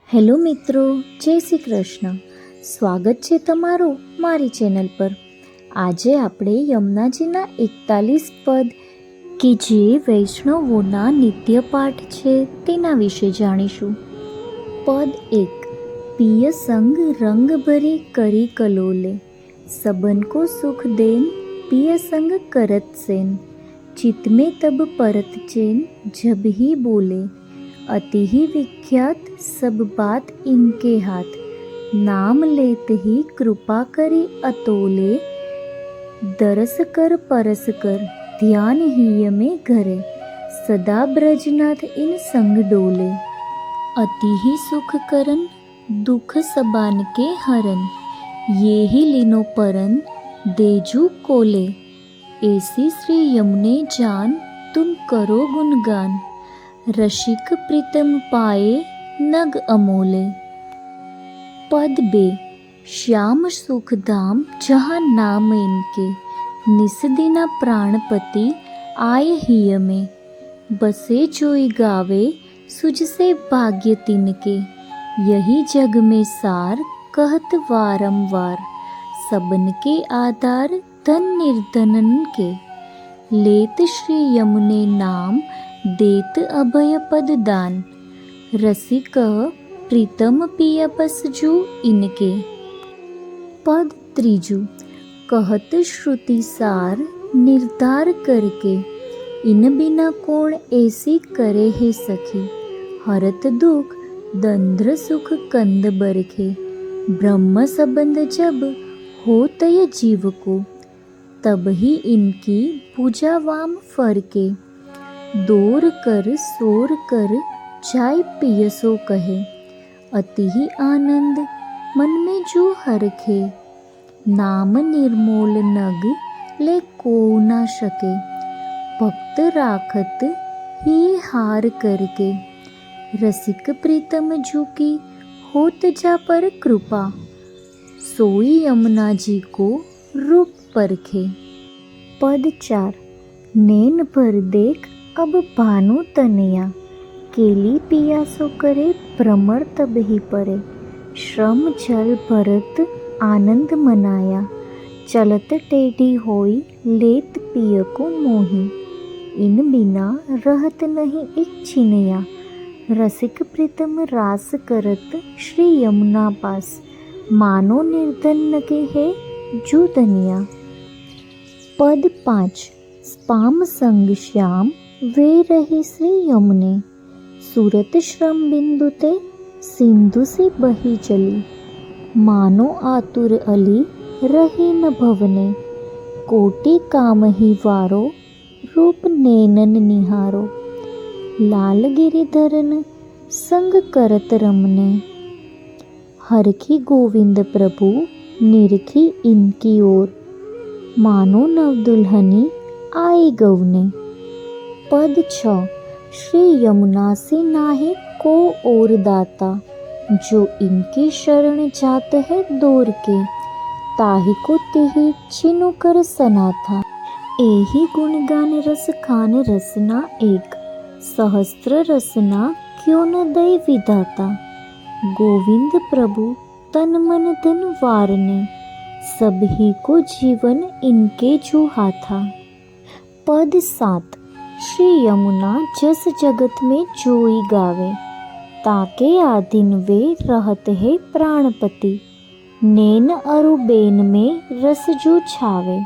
Hello મિત્રો, જય શ્રી કૃષ્ણ. સ્વાગત છે તમારું મારી ચેનલ પર. આજે આપણે યમુનાજીના 41 પદ કે જે વૈષ્ણવોના નિત્ય પાઠ છે તેના વિશે જાણીશું. પદ 1. પિય સંગ રંગ ભરે કરી કલોલે, सबन को सुख देन पिय संग करत सेन, चित में तब परत चैन जब ही बोले, अति ही विख्यात सब बात इनके हाथ, नाम लेत ही कृपा करी अतोले, दरस कर परस कर ध्यान ही में घरे, सदा ब्रजनाथ इन संग डोले, अति ही सुख करन दुख सबान के हरन, ये ही लीनो परन देजू कोले, ऐसी श्री यमुने जान तुम करो गुणगान, रसिक प्रीतम पाए नग अमोले. पद 2. श्याम सुख धाम जहाँ नाम इनके, निसदिना प्राणपति आय हिय में, बसे जोई गावे सुज से भाग्य तिनके, यही जग में सार कहत वारंवार, सबन के आधार धन निर्धनन के, लेत श्री यमुने नाम देत अभय पद दान, रसिक प्रीतम पिय बस जू इनके. पद 3. कहत श्रुति सार निर्धार करके, इन बिना कौन ऐसी करे है सखी, हरत दुख दंद्र सुख कंद बरखे, ब्रह्म संबंध जब हो तय जीव को, तब ही इनकी पूजा वाम फरके, दूर कर सोर कर जाय पियसो कहे, अति ही आनंद मन में जो हरखे, नाम निर्मोल नग ले को ना सके, भक्त राखत ही हार करके, रसिक प्रीतम झुकी होत जा पर कृपा, सोई यमुना जी को रूप परखे. पद 4. नैन भर देख अब भानु तनया, केली पियासो करे भ्रमर तब ही परे, श्रम जल भरत आनंद मनाया, चलत टेढ़ी होई लेत पिय को मोही, इन बिना रहत नहीं एक छिनया, रसिक प्रीतम रास करत श्री यमुना पास, मानो निर्धन न के है जू धनिया. पद 5. स्पाम संग श्याम वे रही श्री यमुने, सूरत श्रम बिंदु ते सिंधु से बही चली, मानो आतुर अली रही न भवने, कोटि काम ही वारो रूप नैनन निहारो, लाल गिरिधरन संग करत रमने, हरखी गोविंद प्रभु निरखी इनकी ओर, मानो नव दुल्हनी आई गवने. पद 6. श्री यमुना से नाहे को और दाता, जो इनकी शरण जात है दूर के, ताहि को तिहि चिनु कर सनाथा, एही गुणगान रस खान रसना एक, सहस्त्र रसना क्यों न दय विधाता, गोविंद प्रभु तन मन धन वारने, सभी को जीवन इनके जो हाथा. पद 7. श्री यमुना जस जगत में जोई गावे, ताके आधीन वे रहत है प्राणपति, नैन अरु बेन में रस जो छावे,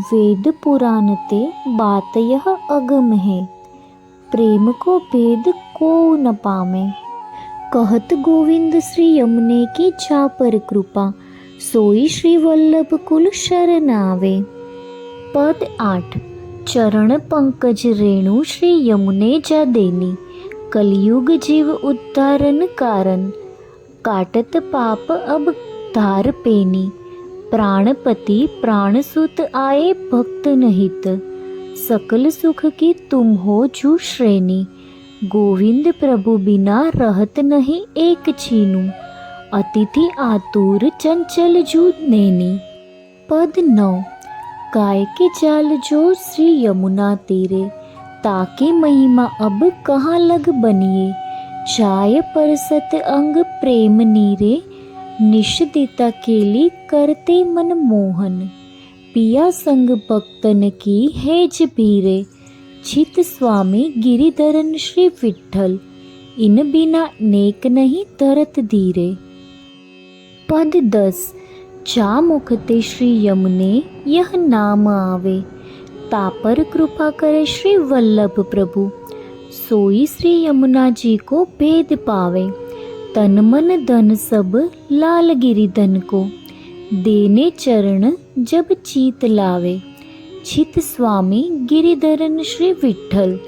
वेद पुराण ते बात यह अगम है, प्रेम को भेद को न पामे, कहत गोविंद श्री यमुने की जा पर कृपा, सोई श्री वल्लभ कुल शरण आवे. पद 8. चरण पंकज रेणु श्री यमुने जा देनी, कलयुग जीव उद्धारन कारण, काटत पाप अब धार पेनी, प्राणपति प्राणसुत आए भक्त नहित, सकल सुख की तुम हो जू श्रेणी, गोविंद प्रभु बिना रहत नहीं एक छीनू, अतिथि आतुर चंचल जू नैनी. पद 9. गाय के जाल जो श्री यमुना तीरे, ताकि महिमा अब कहाँ लग बनिए, चाय परसत अंग प्रेम नीरे, निषदिता केली करते मन मोहन। पिया संग भक्तन की हेज भीरे, चित स्वामी गिरिधरन श्री विठ्ठल। इन बिना नेक नहीं धरत धीरे। पद 10। जा मुखते श्री यमुने यह नाम आवे, तापर कृपा करे श्री वल्लभ प्रभु। सोई श्री यमुना जी को भेद पावे, तन मन धन सब लाल गिरिधन को। देने चरण जब चीत लावे, चित स्वामी गिरिधरन श्री विठ्ठल।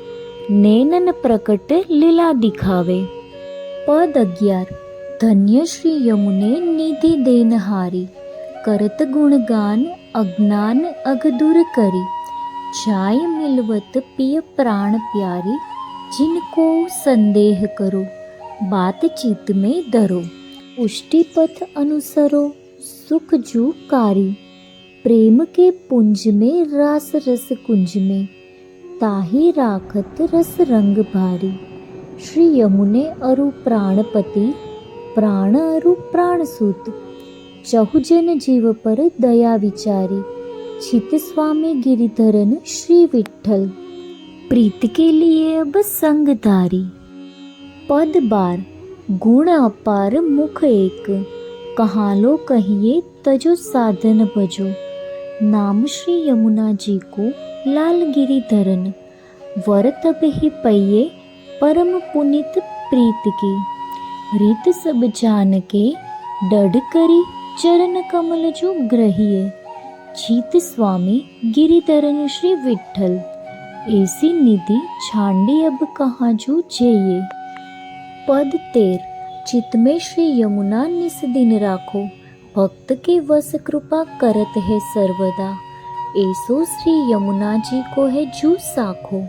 नैनन प्रकट लीला दिखावे। पद 11। धन्य श्री यमुने निधि देनहारी, करत गुणगान अज्ञान अघ दूर करी। चाय मिलवत पिय प्राण प्यारी, जिनको संदेह करो बातचीत में धरो। पुष्टि पथ अनुसरो सुख जू कारी, प्रेम के पुंज में रास रस कुंज में। ताही राखत रस रंग भारी, श्री यमुने अरु प्राणपति, प्राण अरु प्राण सूत। चहुजन जीव पर दया विचारी, चित स्वामी गिरिधरन श्री विठ्ठल। प्रीत के लिए अब संगधारी। पद 12। गुण अपार मुख एक, कहाँ लो कहिए तजो साधन भजो। नाम श्री यमुना जी को लाल गिरिधरन, वर तब ही पइये परम पुनित प्रीत की। रीत सब जान के डढ़ करी, चरण कमल जो ग्रहिए। चित स्वामी गिरिधरन श्री विठ्ठल। ऐसी निधि छांडी अब कहाँ जो जेये। पद 13। चित में श्री यमुना निस दिन राखो, भक्त के वश कृपा करत है सर्वदा। ऐसो श्री यमुना जी को है जू साखो,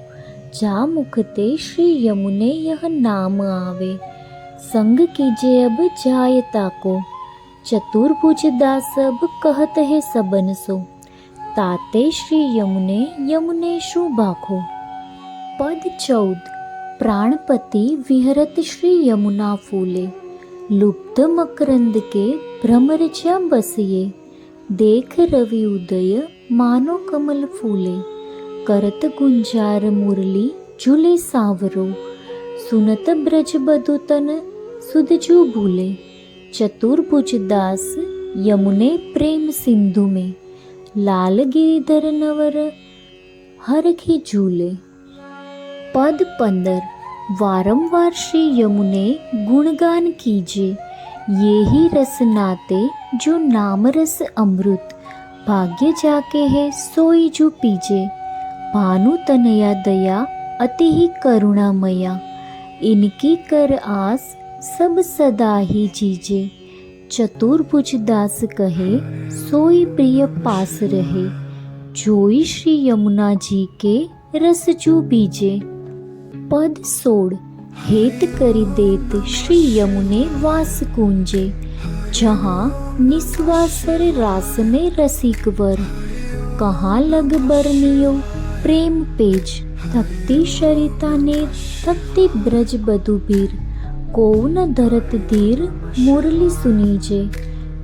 जा मुखते श्री यमुने यह नाम आवे। संग कीजे अब जायता को, चतुर्भुज दास अब कहत है सबन सो। ताते श्री यमुने यमुनेशु बाखो। पद 14। प्राणपति विहरत श्री यमुना फूले, लुप्त मकरंद के भ्रमर ज्या बसिए। देख रवि उदय मानो कमल फूले, करत गुंजार मुरली झूले सांवरो। सुनत ब्रज बधुतन सुधजू भूले, चतुर्भुज दास यमुने प्रेम सिंधु में। लाल गिरिधर नवर हरखी झूले। पद 15। वारंवार श्री यमुने गुणगान कीजे, ये ही रस नाते जो नाम रस अमृत। भाग्य जाके है सोई जो पीजे, भानु तनया दया अति ही करुणामया। इनकी कर आस सब सदा ही जीजे। चतुर्भुज दास कहे सोई प्रिय पास रहे, जोई श्री यमुना जी के रस जू बीजे। पद 16। हेत करि देत श्री यमुने वास कुंजे, जहाँ निस्वासर रास में रसिक वर। कहाँ लग बरनियो प्रेम पेज, तप्ती शरिता ने तप्ती ब्रज बधुबीर। को न धरत धीर मुरली सुनीजे,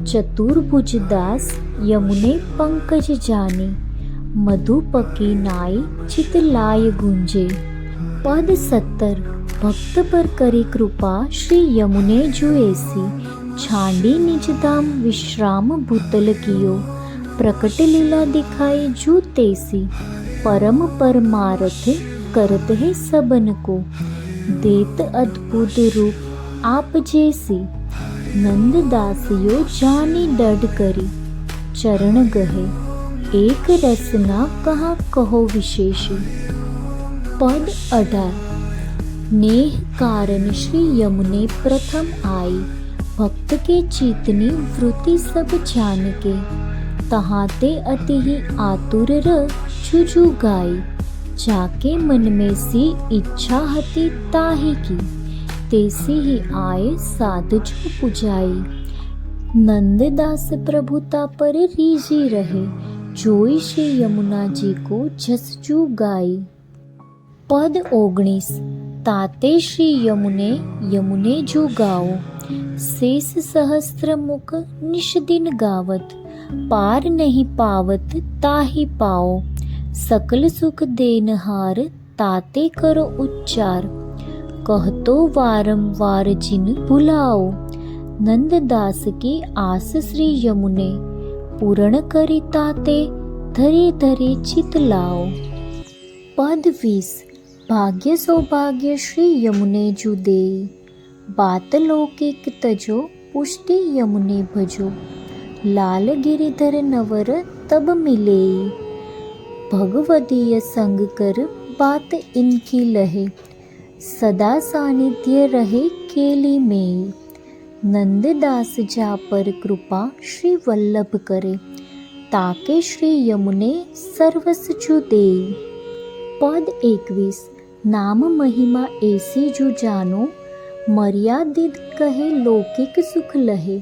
चतुर्भुज दास यमुने पंकज जाने। मधुपकी नाई चित लाय गुंजे। पद 70। भक्त पर करी कृपा श्री यमुने जो ऐसी, छांडी निज धाम विश्राम भूतल कियो। प्रकट लीला दिखाई जो तेसी, परम परमारथ करत है सबन को। देत अद्भुत रूप आप जैसी, नंद दासियो जानी डड करी। चरण गहे एक रसना कहाँ कहो विशेष। पद 18। नेह कारण श्री यमुने प्रथम आई, भक्त के चीतनी वृत्ति सब जान के। तहाते अति ही आतुर र जुजु गाई, जाके मन में सी इच्छा हती ताही की। तैसी ही आए साध जो पुजाई, नंददास प्रभुता पर रीझी रहे। जोई श्री यमुना जी को जसजू गाई। पद 19। ताते श्री यमुने यमुने जो गाओ। शेष सहस्त्र मुख निश दिन गावत, पार नहीं पावत ताहि पाओ। सकल सुख देनहार ताते करो उच्चार, कहतो वारंवार जिन भुलाओ। नंददास की आस श्री यमुने, पूर्ण करी ताते धरे धरे चित लाओ। पद 20। भाग्य सौभाग्य श्री यमुने जु देई, बात लौकिक तजो पुष्टि यमुने भजो। लाल गिरिधर नवर तब मिलेई, भगवदीय संग कर बात इनकी लहे। सदा सानिध्य रहे केली में, नंददास जा पर कृपा श्री वल्लभ करे। ताके श्री यमुने सर्वस जु देई। पद 21। नाम महिमा ऐसी जु जानो, मर्यादित कहे लौकिक सुख लहे।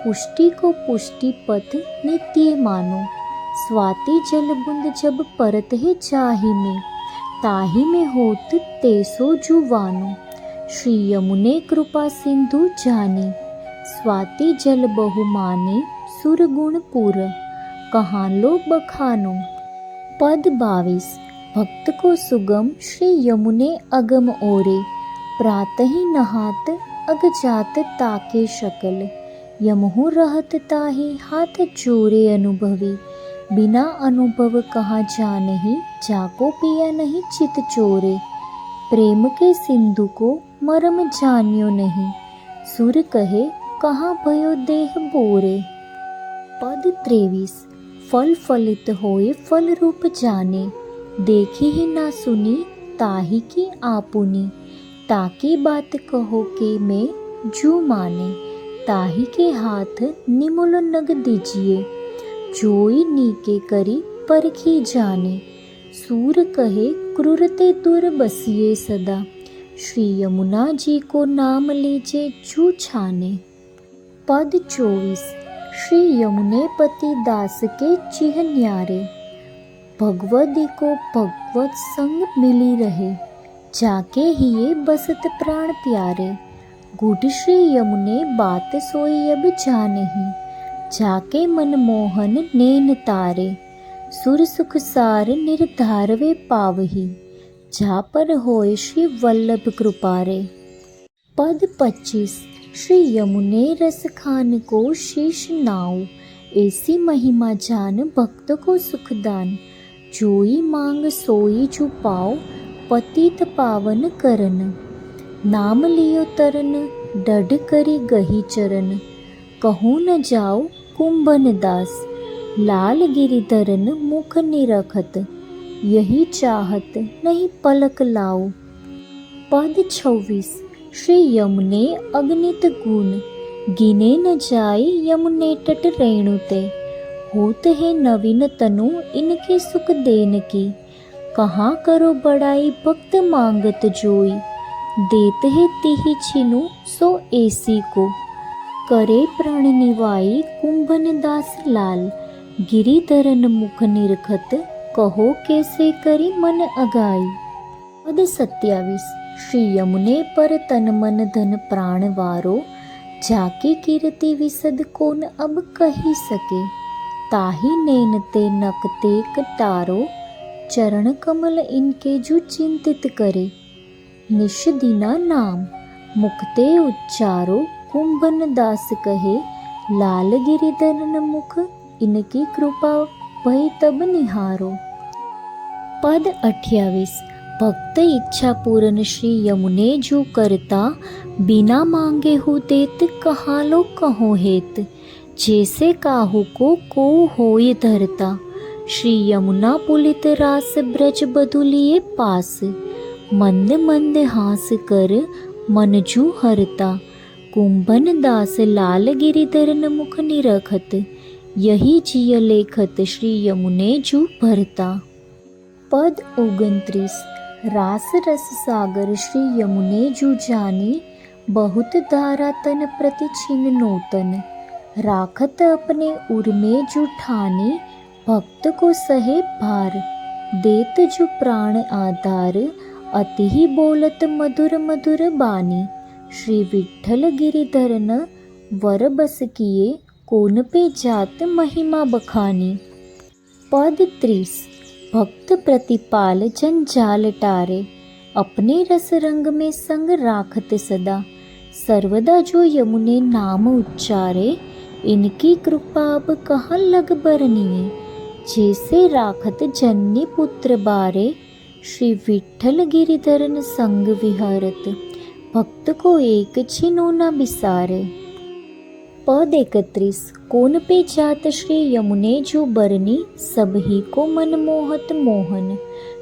पुष्टि को पुष्टि पथ नित्य मानो, स्वाति जल बुंद जब परत है जाहि में। ताहि में होत तेसो जुवानो, श्री यमुने कृपा सिंधु जानी। स्वाति जल बहु माने सुर गुण पूर, कहाँ लो बखानो। पद 22। भक्त को सुगम श्री यमुने अगम ओरे, प्रातः ही नहात अगजात ताके शकल। यमहु रहत ताहि हाथ जोरे अनुभवी, बिना अनुभव कहाँ जानहि जाको पिया नहीं चित चोरे। प्रेम के सिंधु को मरम जानियो नहीं, सुर कहे कहाँ भयो देह बोरे। पद 23। फल फलित होए फल रूप जाने, देखी ही ना सुनी ताहि की आपुनी। ताकी बात कहो के मैं जू माने, ताहि के हाथ निमुल नग दीजिए। जोई नीके करी परखी जाने, सूर कहे क्रूरते दूर बसिए सदा। श्री यमुना जी को नाम लीजे जू छाने। पद 24। श्री यमुने पति दास के चिह न्यारे, भगवदी को भगवत संग मिली रहे। जाके हिये बसत प्राण प्यारे, गुड श्री यमुने बात सोई अब जानहि। जाके मन मोहन नैन तारे, सुर सुख सार निर्धार वे पावही। जा पर होय श्री वल्लभ कृपारे। पद 25। श्री यमुने रस खान को शीश नाऊ, ऐसी महिमा जान भक्त को सुखदान। जोई मांग सोई जु पाओ, पतित पावन करन। नाम लियो तरन, डढ़ करी गही चरण। कहूँ न जाओ कुंभन दास, लाल गिरिधरन मुख निरखत। यही चाहत नहीं पलक लाओ। पद 26। श्री यमुने अगणित गुण, गिने न जाय यमुने तट रेणुते। होत है नवीन तनु इनके सुख देन की, कहाँ करो बड़ाई भक्त मांगत जोई। देत है तिहि छिनु सो ऐसी को, करे प्राण निवाई कुंभन दास लाल। गिरिधरन मुख निरखत, कहो कैसे करी मन अगाई। पद 27। श्री यमुने पर तन मन धन प्राण वारो, जाकी कीर्ति विसद कौन अब कही सके। ताहि नैन ते नकते कटारो, चरण कमल इनके जो चिंतित करे। निश दीना नाम मुखते उच्चारो, कुंभन दास कहे लाल गिरिधरन मुख इनकी कृपा भई तब निहारो। पद 28। भक्त इच्छा पूर्ण श्री यमुने जो करता, बिना मांगे हु देत कहाँ लो कहो हेत। जैसे काहू को होय धरता, श्री यमुना पुलित रास ब्रज बधुलिए पास। मंद मंद हास कर मन जू हरता, कुंभन दास लाल गिरिधरन मुख निरखत। यही जिय लेखत श्री यमुने जू भरता। पद 29। रास रस सागर श्री यमुने जू जानी, बहुत धारा तन प्रति छिन नूतन। राखत अपने उर में जू ठानी, भक्त को सहे भार। देत जो प्राण आधार, अति ही बोलत मधुर मधुर बानी। श्री विठ्ठल गिरिधरन वर बस किए, कोन पे जात महिमा बखानी। पद 30। भक्त प्रतिपाल जंजाल टारे, अपने रस रंग में संग राखत सदा। सर्वदा जो यमुने नाम उच्चारे, इनकी कृपा अब कहाँ लग बरनिए। जैसे राखत जननी पुत्र बारे, श्री विठ्ठल गिरिधरन संग विहारत। भक्त को एक छिनु न बिसारे। पद 31। कोन पे जात श्री यमुने जो बरनी, सब ही को मन मोहत मोहन।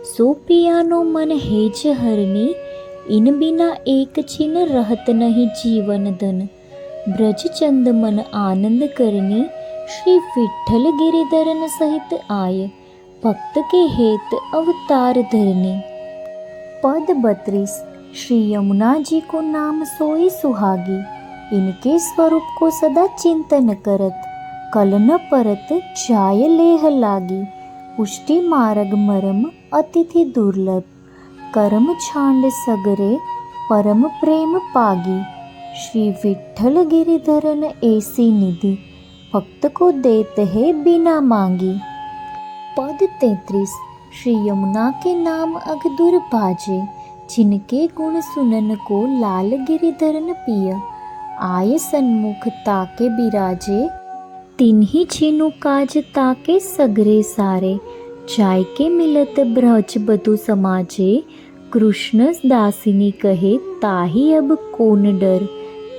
सो पियानो मन हेज हरनी, इन बिना एक छिन रहत नहीं जीवन धन। ब्रज चंद मन आनंद करनी, श्री विठ्ठल गिरिधरन सहित आए। भक्त के हेत अवतार धरनी। पद 32। श्री यमुना जी को नाम सोई सुहागी, इनके स्वरूप को सदा चिंतन करत। कल न परत जाय लेह लागी, पुष्टि मार्ग मरम अतिथि दुर्लभ। कर्म छांड सगरे परम प्रेम पागी, श्री विठ्ठल गिरिधरन ऐसी निधि। भक्त को देत है बिना मांगी। पद 33। श्री यमुना के नाम अगदुर बाजे, जिनके गुण सुनन को लाल गिरिधरन पिय। आय सन्मुख ताके बिराजे, तिन्ही छिनु काज ताके सगरे सारे। जाय के मिलत ब्रज बधु समाजे, कृष्ण दासिनी कहे ताही अब कौन डर।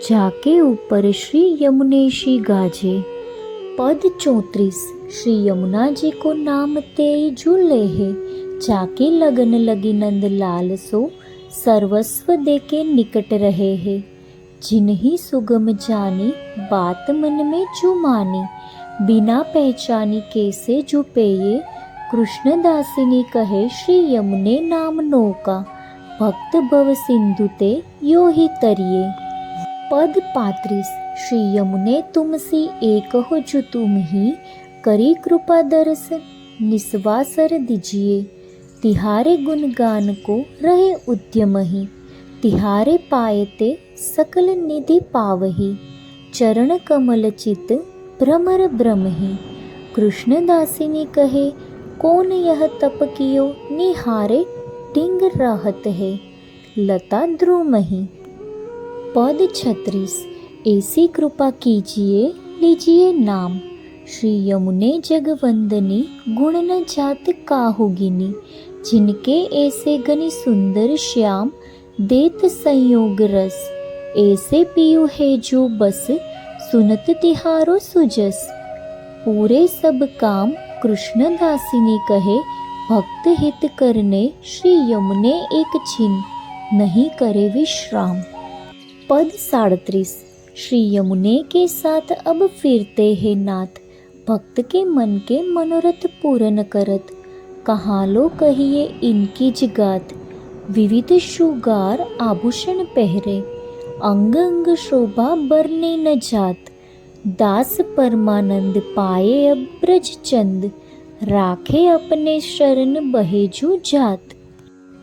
जाके ऊपर श्री यमुनेशी गाजे। पद 34। श्री यमुना जी को नाम तेई झूले है, जाके लगन लगी नंद लाल सो। सर्वस्व देके निकट रहे है, जिन्हीं सुगम जानी बात मन में जो मानी। बिना पहचानी कैसे जो पेये, कृष्ण दासिनी कहे श्री यमुने नाम नौका। भक्त भव सिंधु ते यो ही तरिए। पद 35। श्री यमुने तुमसी एक हो जो तुम ही, करी कृपा दरस निस्वासर दीजिए। तिहारे गुणगान को रहे उद्यम ही, तिहारे पायते सकल निधि पावही। चरण कमल चित भ्रमर ब्रह्म ही, कृष्ण दासिनी कहे कौन यह तप कियो। निहारे टिंग रहत है, लता द्रुमहि। पद 36। ऐसी कृपा कीजिए लीजिए नाम, श्री यमुने जगवंदनी गुण न जात काहुगिनी। जिनके ऐसे गनि सुंदर श्याम, देत संयोग रस। ऐसे पियु है जो बस, सुनत तिहारो सुजस। पूरे सब काम कृष्ण दासिनी कहे, भक्त हित करने श्री यमुने एक छिन नहीं करे विश्राम। पद 37। श्री यमुने के साथ अब फिरते हैं नाथ, भक्त के मन के मनोरथ पूर्ण करत। कहाँ लो कहिए इनकी जगात, विविध शुगार आभूषण पहरे। अंग अंग शोभा बरने न जात, दास परमानंद पाए अब ब्रज चंद। राखे अपने शरण बहेजू जात।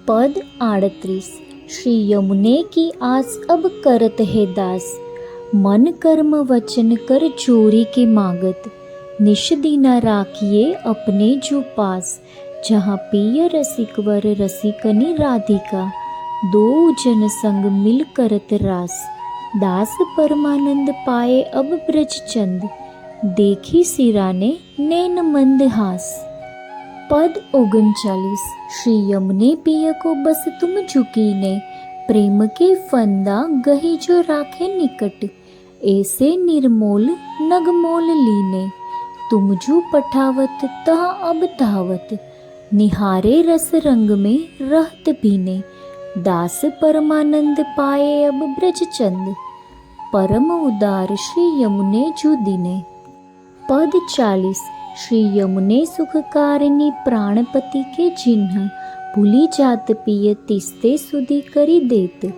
पद 38। श्री यमुने की आस अब करत है दास, मन कर्म वचन कर चोरी के मागत। निश दीना राखिए अपने जो पास, जहाँ पिय रसिकवर रसिकनी राधिका। दो जन संग मिल करत रास, दास परमानंद पाए अब ब्रज चंद। देखी सिराने नैन मंद हास। पद 39। श्री यमुने पिय को बस तुम झुकीने, प्रेम के फंदा गही जो राखे निकट। ऐसे निर्मोल नगमोल लीने, तुम जो पठावत तह अब धावत। निहारे रस रंग में रहत भीने, दास परमानंद पाए अब ब्रज चंद। परम उदार श्री यमुने जो दिने। पद 40। श्री यमुने सुखकारिणी प्राणपति के चिन्ह, भूली जात पिय तिस्ते सुधि करी देत।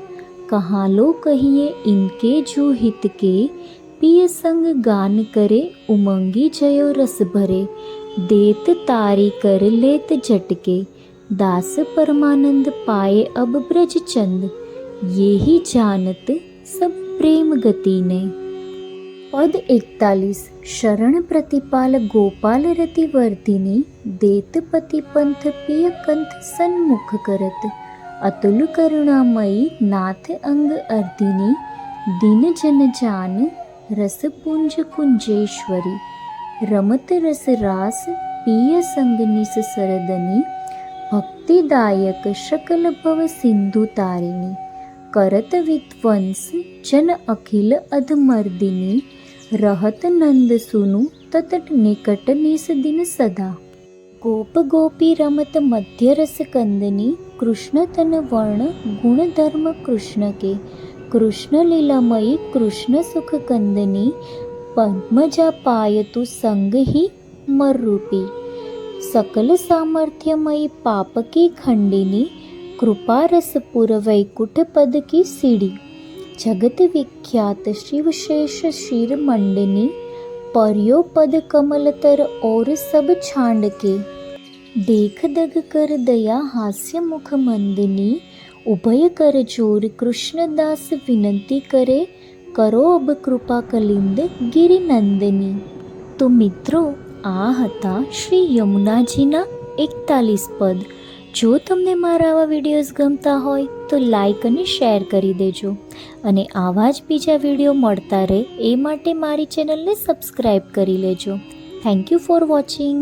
कहाँ लो कहिए इनके जो हित के, पिय संग गान करे उमंगी जयो रस भरे। देत तारी कर लेत झटके, दास परमानंद पाए अब ब्रज चंद, ये ही जानत सब प्रेम गति ने। पद 41। शरण प्रतिपाल गोपाल रति वर्तिनी, देत पति पंथ पिय कंथ सन्मुख करत, अतुल करुणामयी नाथ अंग अर्दिनी, दीन जन जान रस पुंज कुंजेश्वरी, रमत रस रास पिय संग निस सरदनी, भक्तिदायक शकल भव सिंधु तारिणी, करत विध्वंस जन अखिल अधमर्दिनी, रहत नंद सुनु ततट निकट निस दिन सदा, गोप गोपी रमत मध्य रस कंदनी, कृष्ण तन वर्ण गुण धर्म कृष्ण के, कृष्ण लीलामयी कृष्ण सुख कंदनी, पद्मजा पायतु संग ही मर्रूपी, सकल सामर्थ्यमयी पाप की खंडिनी, कृपा रसपुर वैकुंठ पद की सीढ़ी, जगत विख्यात शिवशेष शिर मंडनी, पर्यो पद कमल तर और सब छांड के, देख दग कर दया हास्य मुख मंदनी, उभय कर जोर कृष्णदास विनंती करे, करो अब कृपा कलिंद गिरि नंदिनी। तो मित्रों, આ હતા શ્રી યમુનાજીના 41 પદ। જો તમને મારા આવા વિડીયોઝ ગમતા હોય તો લાઈક અને શેર કરી દેજો, અને આવા જ બીજા વિડીયો મળતા રહે એ માટે મારી ચેનલને સબસ્ક્રાઈબ કરી લેજો। Thank you for watching.